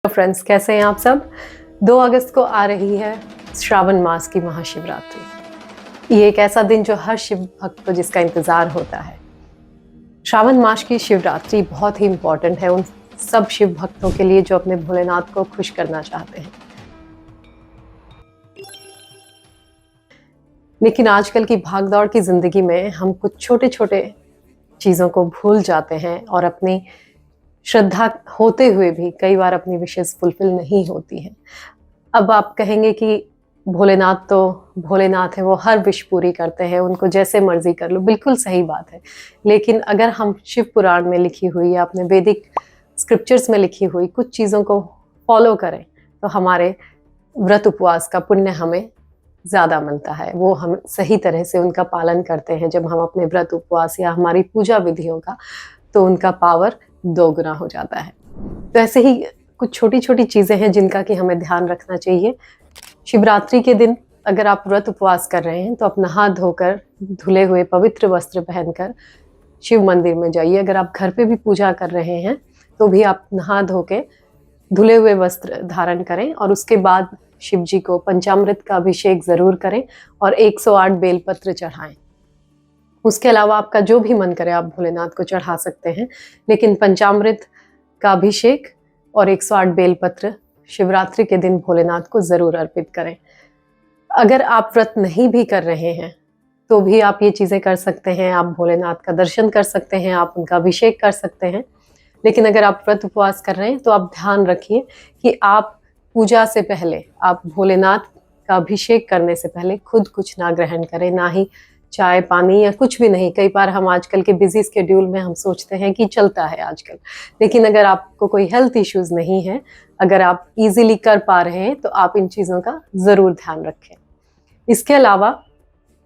Friends, कैसे हैं आप सब। 2 अगस्त को आ रही है श्रावण मास की महाशिवरात्रि। ये एक ऐसा दिन जो हर शिव भक्त को जिसका इंतजार होता है। श्रावण मास की शिवरात्रि बहुत ही इम्पोर्टेंट है उन सब शिव भक्तों के लिए जो अपने भोलेनाथ को खुश करना चाहते हैं। लेकिन आजकल की भागदौड़ की जिंदगी में हम कुछ छोटे छोटे चीज़ों को भूल जाते हैं और अपनी श्रद्धा होते हुए भी कई बार अपनी विशेष फुलफिल नहीं होती हैं। अब आप कहेंगे कि भोलेनाथ तो भोलेनाथ है, वो हर विश पूरी करते हैं, उनको जैसे मर्जी कर लो। बिल्कुल सही बात है, लेकिन अगर हम शिव पुराण में लिखी हुई या अपने वैदिक स्क्रिप्चर्स में लिखी हुई कुछ चीज़ों को फॉलो करें तो हमारे व्रत उपवास का पुण्य हमें ज़्यादा मिलता है। वो हम सही तरह से उनका पालन करते हैं जब हम अपने व्रत उपवास या हमारी पूजा विधियों का, तो उनका पावर 2 गुना हो जाता है। तो ऐसे ही कुछ छोटी छोटी चीज़ें हैं जिनका कि हमें ध्यान रखना चाहिए। शिवरात्रि के दिन अगर आप व्रत उपवास कर रहे हैं तो आप नहा धोकर धुले हुए पवित्र वस्त्र पहनकर शिव मंदिर में जाइए। अगर आप घर पे भी पूजा कर रहे हैं तो भी आप नहा धो के धुले हुए वस्त्र धारण करें और उसके बाद शिव जी को पंचामृत का अभिषेक ज़रूर करें और 108 बेलपत्र चढ़ाएं। उसके अलावा आपका जो भी मन करे आप भोलेनाथ को चढ़ा सकते हैं, लेकिन पंचामृत का अभिषेक और 108 बेलपत्र शिवरात्रि के दिन भोलेनाथ को ज़रूर अर्पित करें। अगर आप व्रत नहीं भी कर रहे हैं तो भी आप ये चीज़ें कर सकते हैं। आप भोलेनाथ का दर्शन कर सकते हैं, आप उनका अभिषेक कर सकते हैं। लेकिन अगर आप व्रत उपवास कर रहे हैं तो आप ध्यान रखिए कि आप पूजा से पहले, आप भोलेनाथ का अभिषेक करने से पहले खुद कुछ ना ग्रहण करें, ना ही चाय पानी या कुछ भी नहीं। कई बार हम आजकल के बिजी स्केड्यूल में हम सोचते हैं कि चलता है आजकल, लेकिन अगर आपको कोई हेल्थ इश्यूज नहीं है, अगर आप इजीली कर पा रहे हैं तो आप इन चीज़ों का ज़रूर ध्यान रखें। इसके अलावा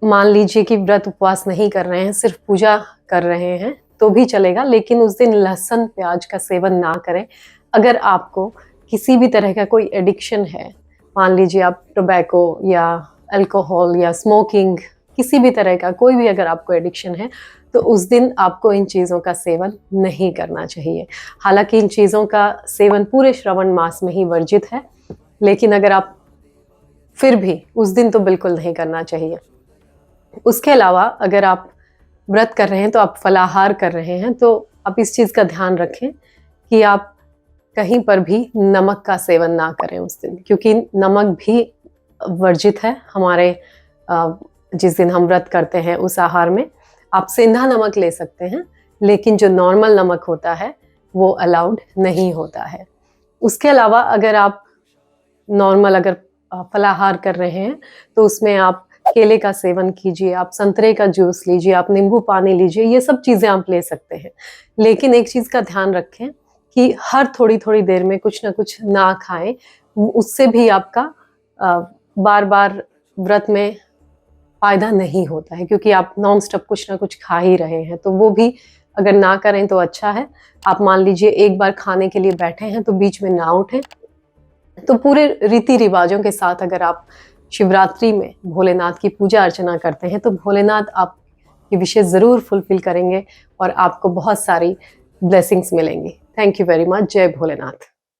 मान लीजिए कि व्रत उपवास नहीं कर रहे हैं, सिर्फ पूजा कर रहे हैं तो भी चलेगा, लेकिन उस दिन लहसुन प्याज का सेवन ना करें। अगर आपको किसी भी तरह का कोई एडिक्शन है, मान लीजिए आप टोबैको या अल्कोहल या स्मोकिंग, किसी भी तरह का कोई भी अगर आपको एडिक्शन है तो उस दिन आपको इन चीज़ों का सेवन नहीं करना चाहिए। हालांकि इन चीज़ों का सेवन पूरे श्रावण मास में ही वर्जित है, लेकिन अगर आप फिर भी उस दिन तो बिल्कुल नहीं करना चाहिए। उसके अलावा अगर आप व्रत कर रहे हैं तो आप फलाहार कर रहे हैं तो आप इस चीज़ का ध्यान रखें कि आप कहीं पर भी नमक का सेवन ना करें उस दिन, क्योंकि नमक भी वर्जित है हमारे जिस दिन हम व्रत करते हैं उस आहार में। आप सेंधा नमक ले सकते हैं, लेकिन जो नॉर्मल नमक होता है वो अलाउड नहीं होता है। उसके अलावा अगर आप नॉर्मल अगर फलाहार कर रहे हैं तो उसमें आप केले का सेवन कीजिए, आप संतरे का जूस लीजिए, आप नींबू पानी लीजिए, ये सब चीज़ें आप ले सकते हैं। लेकिन एक चीज़ का ध्यान रखें कि हर थोड़ी थोड़ी देर में कुछ ना कुछ ना खाएं, उससे भी आपका बार बार व्रत में फ़ायदा नहीं होता है, क्योंकि आप नॉन स्टॉप कुछ ना कुछ खा ही रहे हैं। तो वो भी अगर ना करें तो अच्छा है। आप मान लीजिए एक बार खाने के लिए बैठे हैं तो बीच में ना उठें। तो पूरे रीति रिवाजों के साथ अगर आप शिवरात्रि में भोलेनाथ की पूजा अर्चना करते हैं तो भोलेनाथ आपकी विशेष ज़रूर फुलफिल करेंगे और आपको बहुत सारी ब्लेसिंग्स मिलेंगी। Thank you very much. जय भोलेनाथ।